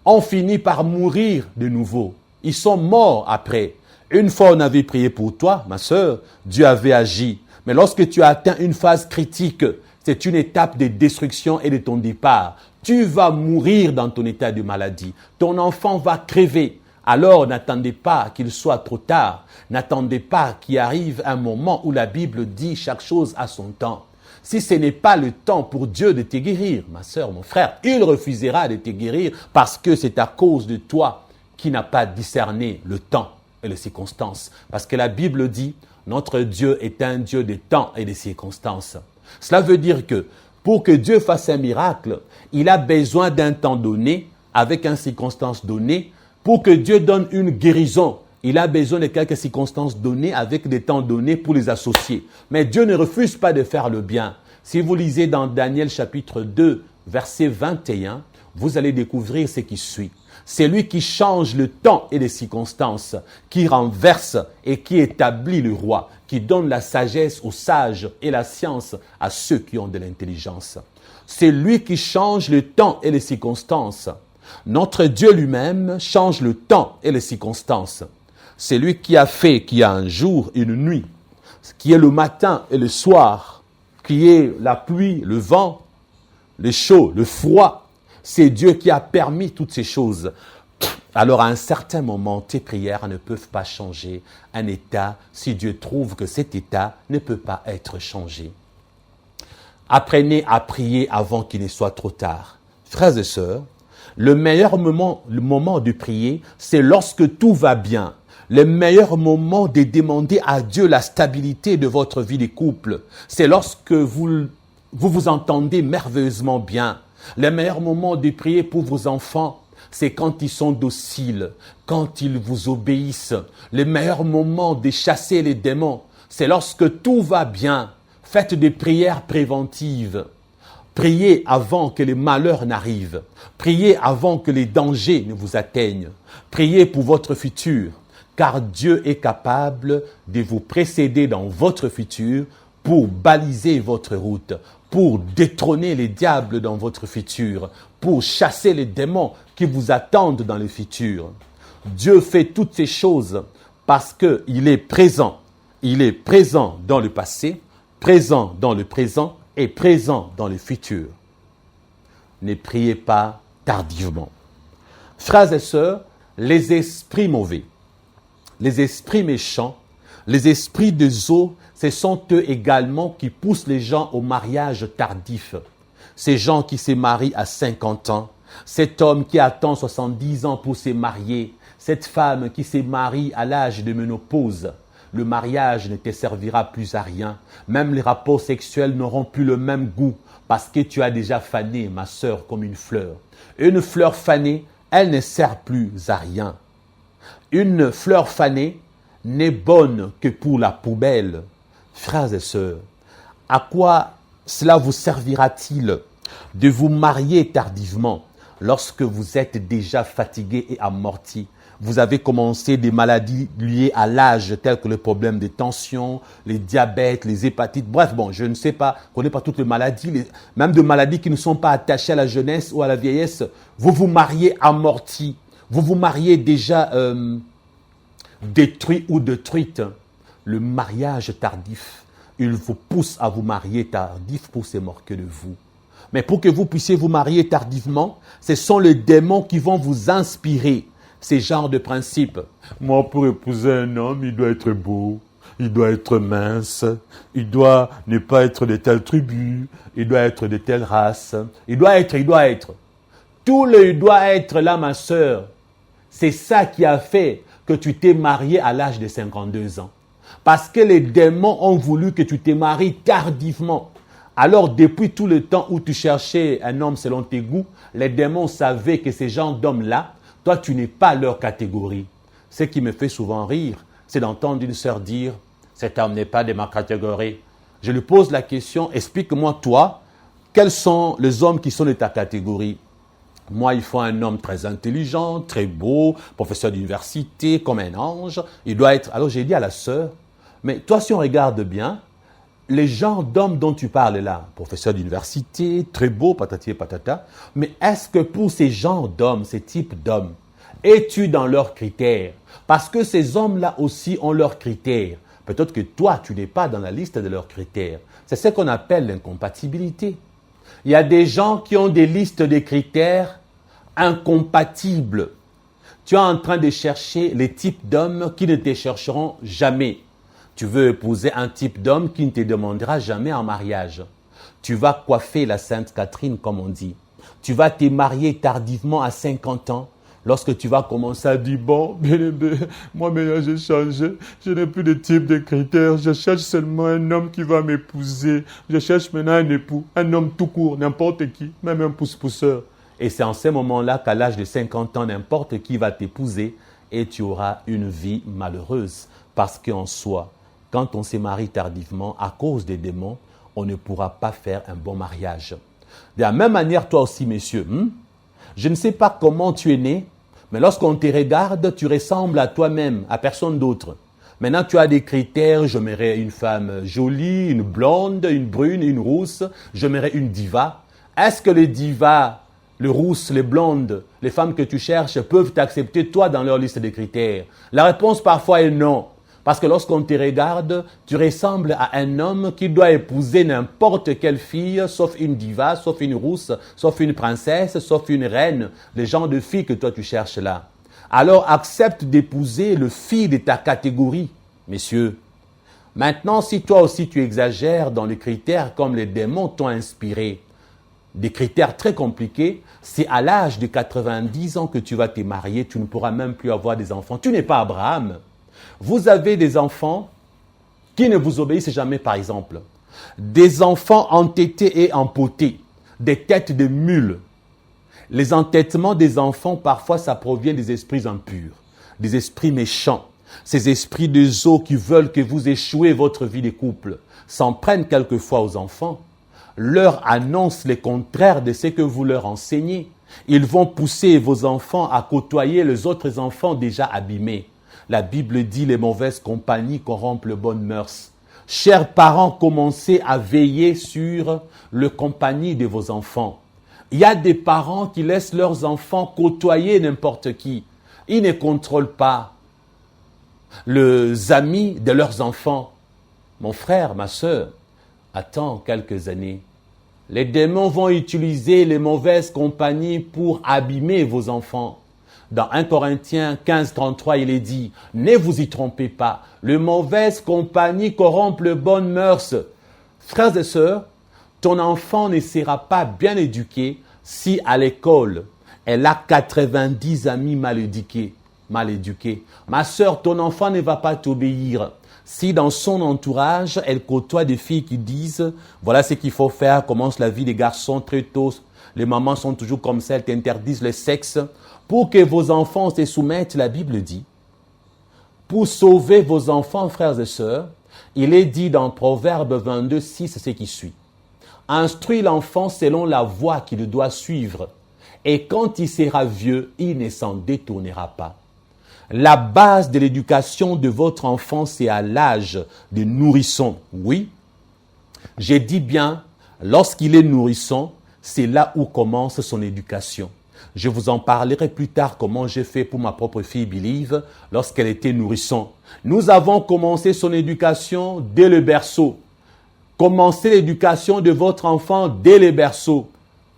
ont fini par mourir de nouveau. Ils sont morts après. Une fois on avait prié pour toi, ma sœur, Dieu avait agi. Mais lorsque tu as atteint une phase critique, c'est une étape de destruction et de ton départ. Tu vas mourir dans ton état de maladie. Ton enfant va crever. Alors n'attendez pas qu'il soit trop tard. N'attendez pas qu'il arrive un moment où la Bible dit chaque chose à son temps. Si ce n'est pas le temps pour Dieu de te guérir, ma sœur, mon frère, il refusera de te guérir parce que c'est à cause de toi qui n'a pas discerné le temps et les circonstances. Parce que la Bible dit, notre Dieu est un Dieu de temps et de circonstances. Cela veut dire que pour que Dieu fasse un miracle, il a besoin d'un temps donné, avec une circonstance donnée. Pour que Dieu donne une guérison, il a besoin de quelques circonstances données avec des temps donnés pour les associer. Mais Dieu ne refuse pas de faire le bien. Si vous lisez dans Daniel chapitre 2, verset 21, vous allez découvrir ce qui suit. C'est lui qui change le temps et les circonstances, qui renverse et qui établit le roi, qui donne la sagesse aux sages et la science à ceux qui ont de l'intelligence. C'est lui qui change le temps et les circonstances. Notre Dieu lui-même change le temps et les circonstances. C'est lui qui a fait qu'il y a un jour et une nuit, qui est le matin et le soir, qui est la pluie, le vent, le chaud, le froid. C'est Dieu qui a permis toutes ces choses. Alors à un certain moment, tes prières ne peuvent pas changer un état si Dieu trouve que cet état ne peut pas être changé. Apprenez à prier avant qu'il ne soit trop tard. Frères et sœurs, le meilleur moment de prier, c'est lorsque tout va bien. Le meilleur moment de demander à Dieu la stabilité de votre vie de couple, c'est lorsque vous vous entendez merveilleusement bien. Le meilleur moment de prier pour vos enfants, c'est quand ils sont dociles, quand ils vous obéissent. Le meilleur moment de chasser les démons, c'est lorsque tout va bien. Faites des prières préventives. Priez avant que les malheurs n'arrivent. Priez avant que les dangers ne vous atteignent. Priez pour votre futur, car Dieu est capable de vous précéder dans votre futur pour baliser votre route, pour détrôner les diables dans votre futur, pour chasser les démons qui vous attendent dans le futur. Dieu fait toutes ces choses parce qu'il est présent. Il est présent dans le passé, présent dans le présent et présent dans le futur. Ne priez pas tardivement. Frères et sœurs, les esprits mauvais, les esprits méchants, les esprits de Zo, ce sont eux également qui poussent les gens au mariage tardif. Ces gens qui se marient à 50 ans, cet homme qui attend 70 ans pour se marier, cette femme qui se marie à l'âge de ménopause, le mariage ne te servira plus à rien. Même les rapports sexuels n'auront plus le même goût parce que tu as déjà fané, ma sœur, comme une fleur. Une fleur fanée, elle ne sert plus à rien. Une fleur fanée n'est bonne que pour la poubelle. Frères et sœurs, à quoi cela vous servira-t-il de vous marier tardivement lorsque vous êtes déjà fatigué et amorti? Vous avez commencé des maladies liées à l'âge, telles que le problème de tension, les diabètes, les hépatites. Bref, bon, je ne sais pas, je ne connais pas toutes les maladies, même de maladies qui ne sont pas attachées à la jeunesse ou à la vieillesse. Vous vous mariez amorti, vous vous mariez déjà détruit ou détruite. Le mariage tardif, il vous pousse à vous marier tardif pour se moquer de vous. Mais pour que vous puissiez vous marier tardivement, ce sont les démons qui vont vous inspirer ces genres de principes. Moi, pour épouser un homme, il doit être beau, il doit être mince, il doit ne pas être de telle tribu, il doit être de telle race, il doit être. Tout le doit être là, ma sœur. C'est ça qui a fait que tu t'es marié à l'âge de 52 ans. Parce que les démons ont voulu que tu te maries tardivement. Alors, depuis tout le temps où tu cherchais un homme selon tes goûts, les démons savaient que ces gens d'hommes-là, toi, tu n'es pas leur catégorie. Ce qui me fait souvent rire, c'est d'entendre une sœur dire « cet homme n'est pas de ma catégorie ». Je lui pose la question « explique-moi, toi, quels sont les hommes qui sont de ta catégorie ?» Moi, il faut un homme très intelligent, très beau, professeur d'université, comme un ange. Il doit être... Alors, j'ai dit à la sœur « mais toi, si on regarde bien, les genres d'hommes dont tu parles là, professeur d'université, très beau, patati et patata, mais est-ce que pour ces genres d'hommes, ces types d'hommes, es-tu dans leurs critères? Parce que ces hommes-là aussi ont leurs critères. Peut-être que toi, tu n'es pas dans la liste de leurs critères. C'est ce qu'on appelle l'incompatibilité. Il y a des gens qui ont des listes de critères incompatibles. Tu es en train de chercher les types d'hommes qui ne te chercheront jamais. Tu veux épouser un type d'homme qui ne te demandera jamais en mariage. Tu vas coiffer la Sainte Catherine, comme on dit. Tu vas te marier tardivement à 50 ans. Lorsque tu vas commencer à dire, bon, bien-aimé, moi maintenant j'ai changé, je n'ai plus de type de critères, je cherche seulement un homme qui va m'épouser. Je cherche maintenant un époux, un homme tout court, n'importe qui, même un pousse-pousseur. Et c'est en ces moments-là qu'à l'âge de 50 ans, n'importe qui va t'épouser et tu auras une vie malheureuse. Parce qu'en soi, quand on se marie tardivement, à cause des démons, on ne pourra pas faire un bon mariage. De la même manière, toi aussi, messieurs, je ne sais pas comment tu es né, mais lorsqu'on te regarde, tu ressembles à toi-même, à personne d'autre. Maintenant, tu as des critères, j'aimerais une femme jolie, une blonde, une brune, une rousse, j'aimerais une diva. Est-ce que les divas, les rousses, les blondes, les femmes que tu cherches peuvent t'accepter toi dans leur liste de critères? La réponse parfois est non. Parce que lorsqu'on te regarde, tu ressembles à un homme qui doit épouser n'importe quelle fille, sauf une diva, sauf une rousse, sauf une princesse, sauf une reine, le genre de fille que toi tu cherches là. Alors accepte d'épouser le fille de ta catégorie, messieurs. Maintenant, si toi aussi tu exagères dans les critères comme les démons t'ont inspiré, des critères très compliqués, c'est à l'âge de 90 ans que tu vas te marier, tu ne pourras même plus avoir des enfants. Tu n'es pas Abraham. Vous avez des enfants qui ne vous obéissent jamais, par exemple. Des enfants entêtés et empotés, des têtes de mules. Les entêtements des enfants, parfois, ça provient des esprits impurs, des esprits méchants. Ces esprits de eau qui veulent que vous échouez votre vie de couple s'en prennent quelquefois aux enfants, leur annoncent le contraire de ce que vous leur enseignez. Ils vont pousser vos enfants à côtoyer les autres enfants déjà abîmés. La Bible dit les mauvaises compagnies corrompent les bonnes mœurs. Chers parents, commencez à veiller sur le compagnie de vos enfants. Il y a des parents qui laissent leurs enfants côtoyer n'importe qui. Ils ne contrôlent pas les amis de leurs enfants. Mon frère, ma sœur, attends quelques années. Les démons vont utiliser les mauvaises compagnies pour abîmer vos enfants. Dans 1 Corinthiens 15, 33, il est dit, « Ne vous y trompez pas, les mauvaises compagnies corrompent les bonnes mœurs. » Frères et sœurs, ton enfant ne sera pas bien éduqué si à l'école, elle a 90 amis mal éduqués. Ma sœur, ton enfant ne va pas t'obéir. Si dans son entourage, elle côtoie des filles qui disent, voilà ce qu'il faut faire, commence la vie des garçons très tôt, les mamans sont toujours comme ça, elles t'interdisent le sexe. Pour que vos enfants se soumettent, la Bible dit, pour sauver vos enfants, frères et sœurs, il est dit dans Proverbe 22, 6, ce qui suit. Instruis l'enfant selon la voie qu'il doit suivre, et quand il sera vieux, il ne s'en détournera pas. La base de l'éducation de votre enfant, c'est à l'âge de nourrisson. Oui, j'ai dit bien, lorsqu'il est nourrisson, c'est là où commence son éducation. Je vous en parlerai plus tard comment j'ai fait pour ma propre fille Believe lorsqu'elle était nourrisson. Nous avons commencé son éducation dès le berceau. Commencez l'éducation de votre enfant dès le berceau.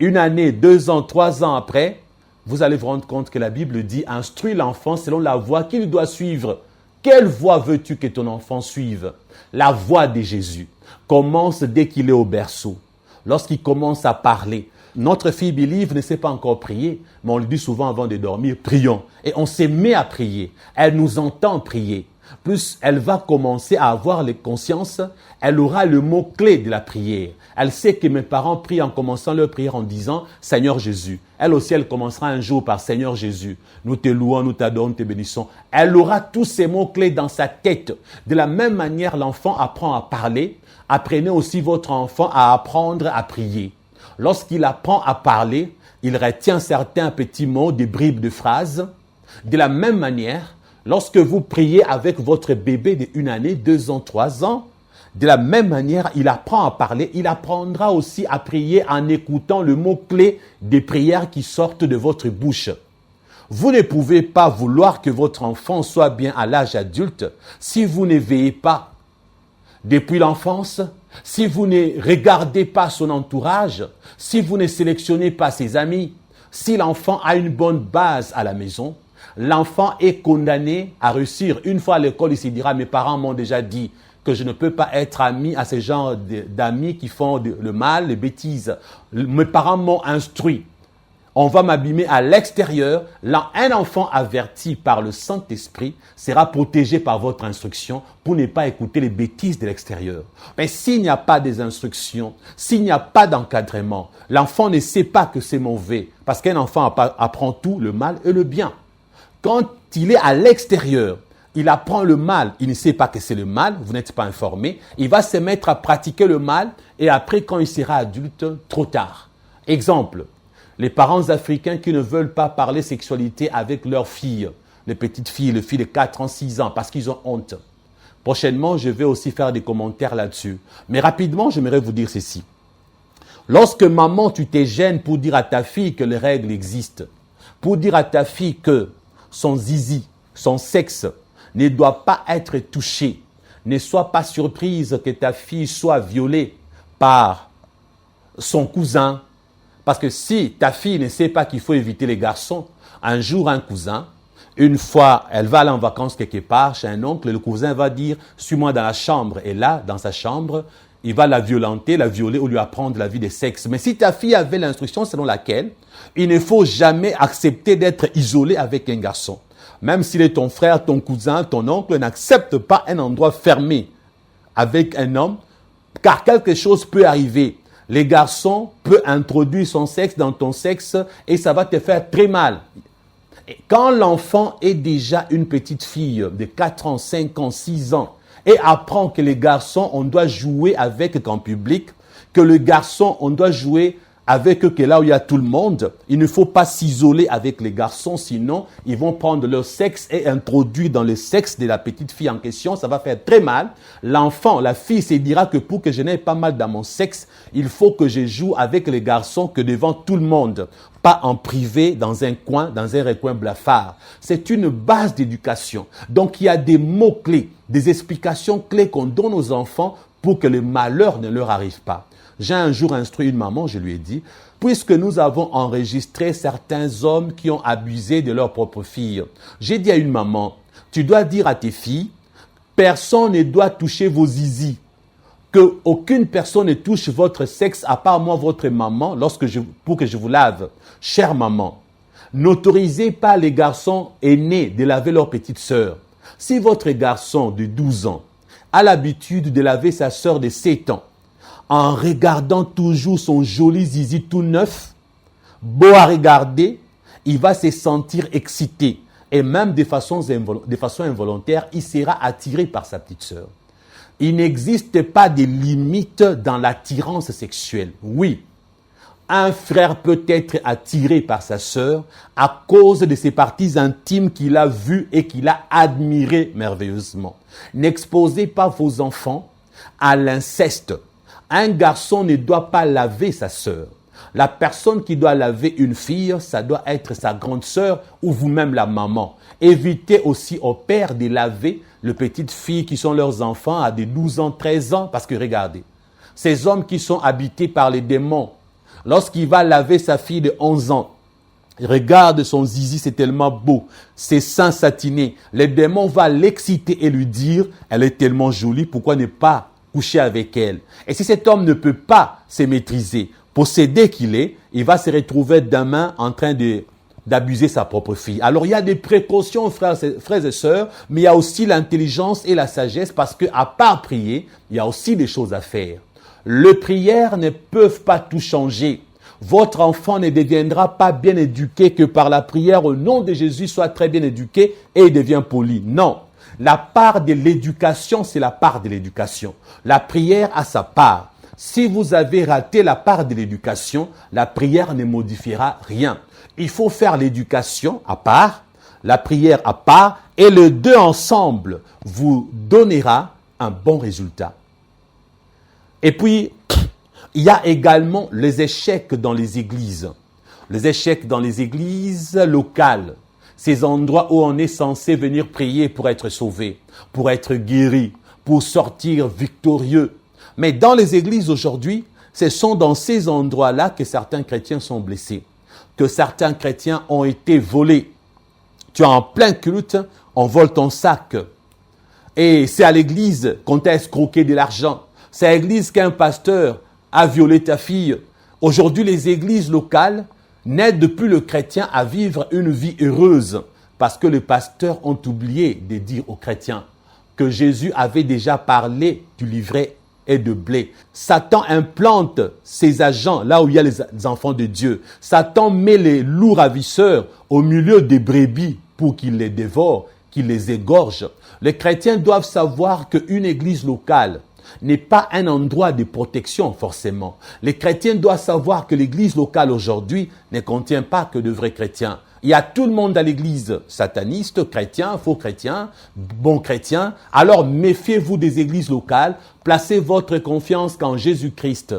1 année, 2 ans, 3 ans après, vous allez vous rendre compte que la Bible dit « Instruis l'enfant selon la voie qu'il doit suivre ». Quelle voie veux-tu que ton enfant suive? La voie de Jésus. Commence dès qu'il est au berceau. Lorsqu'il commence à parler. Notre fille Believe ne sait pas encore prier, mais on le dit souvent avant de dormir, prions. Et on se met à prier. Elle nous entend prier. Plus elle va commencer à avoir les consciences, elle aura le mot-clé de la prière. Elle sait que mes parents prient en commençant leur prière en disant « Seigneur Jésus ». Elle aussi, elle commencera un jour par « Seigneur Jésus ». Nous te louons, nous t'adorons, nous te bénissons. Elle aura tous ces mots-clés dans sa tête. De la même manière, l'enfant apprend à parler. Apprenez aussi votre enfant à apprendre à prier. Lorsqu'il apprend à parler, il retient certains petits mots, des bribes de phrases. De la même manière, lorsque vous priez avec votre bébé de 1 année, 2 ans, 3 ans, de la même manière, il apprend à parler, il apprendra aussi à prier en écoutant le mot-clé des prières qui sortent de votre bouche. Vous ne pouvez pas vouloir que votre enfant soit bien à l'âge adulte si vous ne veillez pas depuis l'enfance, si vous ne regardez pas son entourage, si vous ne sélectionnez pas ses amis, si l'enfant a une bonne base à la maison, L'enfant est condamné à réussir. Une fois à l'école, il se dira, mes parents m'ont déjà dit que je ne peux pas être ami à ces gens d'amis qui font le mal, les bêtises. Mes parents m'ont instruit. On va m'abîmer à l'extérieur. Un enfant averti par le Saint-Esprit sera protégé par votre instruction pour ne pas écouter les bêtises de l'extérieur. Mais s'il n'y a pas des instructions, s'il n'y a pas d'encadrement, l'enfant ne sait pas que c'est mauvais parce qu'un enfant apprend tout, le mal et le bien. Quand il est à l'extérieur, il apprend le mal, il ne sait pas que c'est le mal, vous n'êtes pas informé, il va se mettre à pratiquer le mal et après quand il sera adulte, trop tard. Exemple. Les parents africains qui ne veulent pas parler sexualité avec leurs filles, les petites filles, les filles de 4 ans, 6 ans, parce qu'ils ont honte. Prochainement, je vais aussi faire des commentaires là-dessus. Mais rapidement, j'aimerais vous dire ceci. Lorsque maman, tu te gênes pour dire à ta fille que les règles existent, pour dire à ta fille que son zizi, son sexe, ne doit pas être touché, ne sois pas surprise que ta fille soit violée par son cousin. Parce que si ta fille ne sait pas qu'il faut éviter les garçons, un jour un cousin, une fois elle va aller en vacances quelque part chez un oncle, le cousin va dire « suis-moi dans la chambre ». Et là, dans sa chambre, il va la violenter, la violer ou lui apprendre la vie des sexes. Mais si ta fille avait l'instruction selon laquelle il ne faut jamais accepter d'être isolé avec un garçon, même s'il est ton frère, ton cousin, ton oncle, n'accepte pas un endroit fermé avec un homme, car quelque chose peut arriver. Les garçons peuvent introduire son sexe dans ton sexe et ça va te faire très mal. Et quand l'enfant est déjà une petite fille de 4 ans, 5 ans, 6 ans et apprend que les garçons, on doit jouer avec en public, que le garçon, on doit jouer avec eux, que là où il y a tout le monde, il ne faut pas s'isoler avec les garçons, sinon ils vont prendre leur sexe et introduire dans le sexe de la petite fille en question, ça va faire très mal. L'enfant, la fille se dira que pour que je n'aie pas mal dans mon sexe, il faut que je joue avec les garçons que devant tout le monde, pas en privé, dans un coin, dans un recoin blafard. C'est une base d'éducation. Donc il y a des mots-clés, des explications clés qu'on donne aux enfants pour que le malheur ne leur arrive pas. J'ai un jour instruit une maman, je lui ai dit, puisque nous avons enregistré certains hommes qui ont abusé de leur propre fille, j'ai dit à une maman, tu dois dire à tes filles, personne ne doit toucher vos zizi, que aucune personne ne touche votre sexe à part moi, votre maman, pour que je vous lave. Chère maman, n'autorisez pas les garçons aînés de laver leur petite sœur. Si votre garçon de 12 ans a l'habitude de laver sa sœur de 7 ans, en regardant toujours son joli zizi tout neuf, beau à regarder, il va se sentir excité. Et même de façon involontaire, il sera attiré par sa petite sœur. Il n'existe pas de limite dans l'attirance sexuelle. Oui, un frère peut être attiré par sa sœur à cause de ses parties intimes qu'il a vues et qu'il a admirées merveilleusement. N'exposez pas vos enfants à l'inceste. Un garçon ne doit pas laver sa sœur. La personne qui doit laver une fille, ça doit être sa grande sœur ou vous-même la maman. Évitez aussi au père de laver les petites filles qui sont leurs enfants à des 12 ans, 13 ans. Parce que regardez, ces hommes qui sont habités par les démons, lorsqu'il va laver sa fille de 11 ans, regarde son zizi, c'est tellement beau, ses seins satinés. Les démons vont l'exciter et lui dire, elle est tellement jolie, pourquoi ne pas coucher avec elle? Et si cet homme ne peut pas se maîtriser, possédé qu'il est, il va se retrouver demain en train d'abuser sa propre fille. Alors il y a des précautions, frères et sœurs, mais il y a aussi l'intelligence et la sagesse parce qu'à part prier, il y a aussi des choses à faire. Les prières ne peuvent pas tout changer. Votre enfant ne deviendra pas bien éduqué que par la prière au nom de Jésus soit très bien éduqué et il devient poli. Non. La part de l'éducation, c'est la part de l'éducation. La prière a sa part. Si vous avez raté la part de l'éducation, la prière ne modifiera rien. Il faut faire l'éducation à part, la prière à part, et les deux ensemble vous donnera un bon résultat. Et puis, il y a également les échecs dans les églises. Les échecs dans les églises locales. Ces endroits où on est censé venir prier pour être sauvé, pour être guéri, pour sortir victorieux. Mais dans les églises aujourd'hui, ce sont dans ces endroits-là que certains chrétiens sont blessés, que certains chrétiens ont été volés, Tu es en plein culte, on vole ton sac. Et c'est à l'église qu'on t'a escroqué de l'argent. C'est à l'église qu'un pasteur a violé ta fille. Aujourd'hui, les églises locales n'aident plus le chrétien à vivre une vie heureuse parce que les pasteurs ont oublié de dire aux chrétiens que Jésus avait déjà parlé du livret et de blé. Satan implante ses agents là où il y a les enfants de Dieu. Satan met les loups ravisseurs au milieu des brebis pour qu'ils les dévorent, qu'ils les égorgent. Les chrétiens doivent savoir qu'une église locale n'est pas un endroit de protection forcément. Les chrétiens doivent savoir que l'église locale aujourd'hui ne contient pas que de vrais chrétiens. Il y a tout le monde à l'église, sataniste, chrétien, faux chrétien, bon chrétien. Alors méfiez-vous des églises locales, placez votre confiance qu'en Jésus-Christ.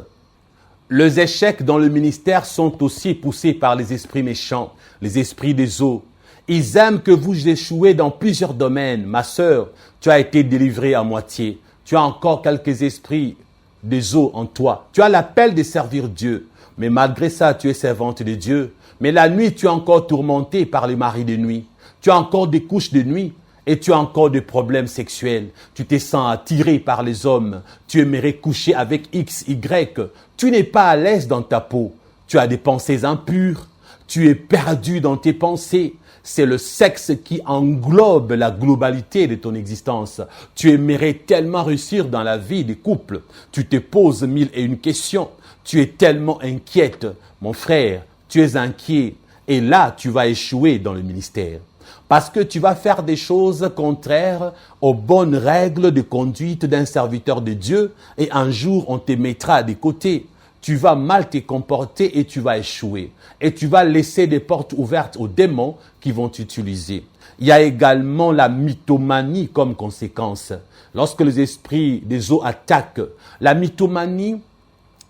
Les échecs dans le ministère sont aussi poussés par les esprits méchants, les esprits des eaux. Ils aiment que vous échouez dans plusieurs domaines. Ma sœur, tu as été délivrée à moitié. Tu as encore quelques esprits des eaux en toi. Tu as l'appel de servir Dieu. Mais malgré ça, tu es servante de Dieu. Mais la nuit, tu es encore tourmentée par les maris de nuit. Tu as encore des couches de nuit et tu as encore des problèmes sexuels. Tu te sens attiré par les hommes. Tu aimerais coucher avec X, Y. Tu n'es pas à l'aise dans ta peau. Tu as des pensées impures. Tu es perdu dans tes pensées. C'est le sexe qui englobe la globalité de ton existence. Tu aimerais tellement réussir dans la vie des couples. Tu te poses 1001 questions. Tu es tellement inquiète. Mon frère, tu es inquiet. Et là, tu vas échouer dans le ministère. Parce que tu vas faire des choses contraires aux bonnes règles de conduite d'un serviteur de Dieu. Et un jour, on te mettra de côté. Tu vas mal te comporter et tu vas échouer. Et tu vas laisser des portes ouvertes aux démons qui vont t'utiliser. Il y a également la mythomanie comme conséquence. Lorsque les esprits des eaux attaquent, la mythomanie,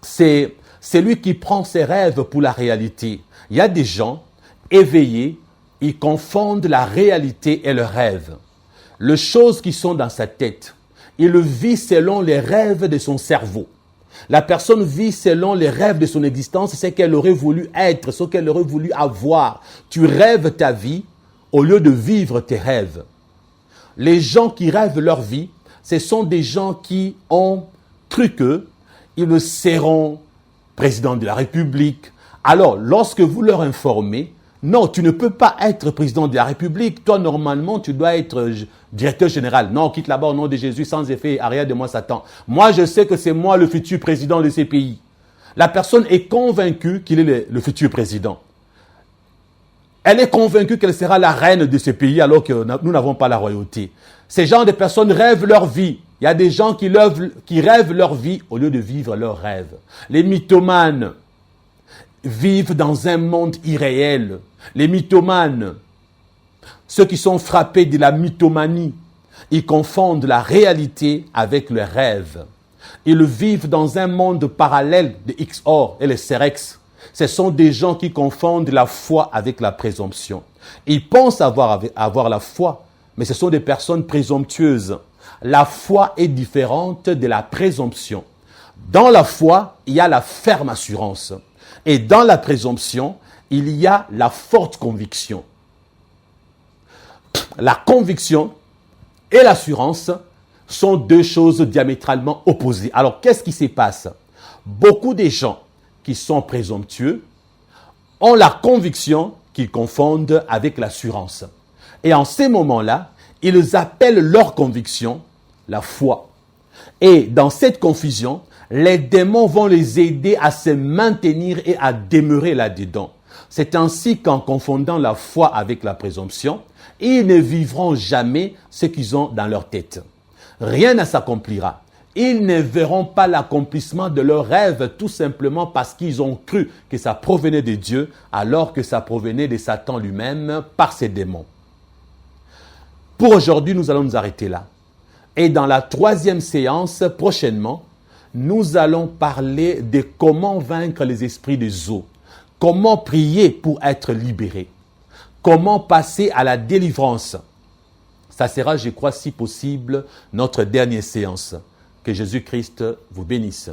c'est celui qui prend ses rêves pour la réalité. Il y a des gens éveillés, ils confondent la réalité et le rêve. Les choses qui sont dans sa tête, il le vit selon les rêves de son cerveau. La personne vit selon les rêves de son existence, ce qu'elle aurait voulu être, ce qu'elle aurait voulu avoir. Tu rêves ta vie au lieu de vivre tes rêves. Les gens qui rêvent leur vie, ce sont des gens qui ont cru qu'ils seront président de la République. Alors, lorsque vous leur informez, non, tu ne peux pas être président de la République. Toi, normalement, tu dois être directeur général. Non, quitte là-bas au nom de Jésus, sans effet, arrière de moi, Satan. Moi, je sais que c'est moi le futur président de ces pays. La personne est convaincue qu'il est le futur président. Elle est convaincue qu'elle sera la reine de ce pays alors que nous n'avons pas la royauté. Ces gens de personnes rêvent leur vie. Il y a des gens qui rêvent leur vie au lieu de vivre leurs rêves. Les mythomanes vivent dans un monde irréel. Les mythomanes, ceux qui sont frappés de la mythomanie, ils confondent la réalité avec le rêve. Ils vivent dans un monde parallèle de XOR et les CEREX. Ce sont des gens qui confondent la foi avec la présomption. Ils pensent avoir la foi, mais ce sont des personnes présomptueuses. La foi est différente de la présomption. Dans la foi, il y a la ferme assurance. Et dans la présomption, il y a la forte conviction. La conviction et l'assurance sont deux choses diamétralement opposées. Alors, qu'est-ce qui se passe? Beaucoup de gens qui sont présomptueux ont la conviction qu'ils confondent avec l'assurance. Et en ces moments-là, ils appellent leur conviction la foi. Et dans cette confusion, les démons vont les aider à se maintenir et à demeurer là-dedans. C'est ainsi qu'en confondant la foi avec la présomption, ils ne vivront jamais ce qu'ils ont dans leur tête. Rien ne s'accomplira. Ils ne verront pas l'accomplissement de leurs rêves tout simplement parce qu'ils ont cru que ça provenait de Dieu alors que ça provenait de Satan lui-même par ses démons. Pour aujourd'hui, nous allons nous arrêter là. Et dans la 3e séance, prochainement, nous allons parler de comment vaincre les esprits des eaux, comment prier pour être libéré, comment passer à la délivrance. Ça sera, je crois, si possible, notre dernière séance. Que Jésus-Christ vous bénisse.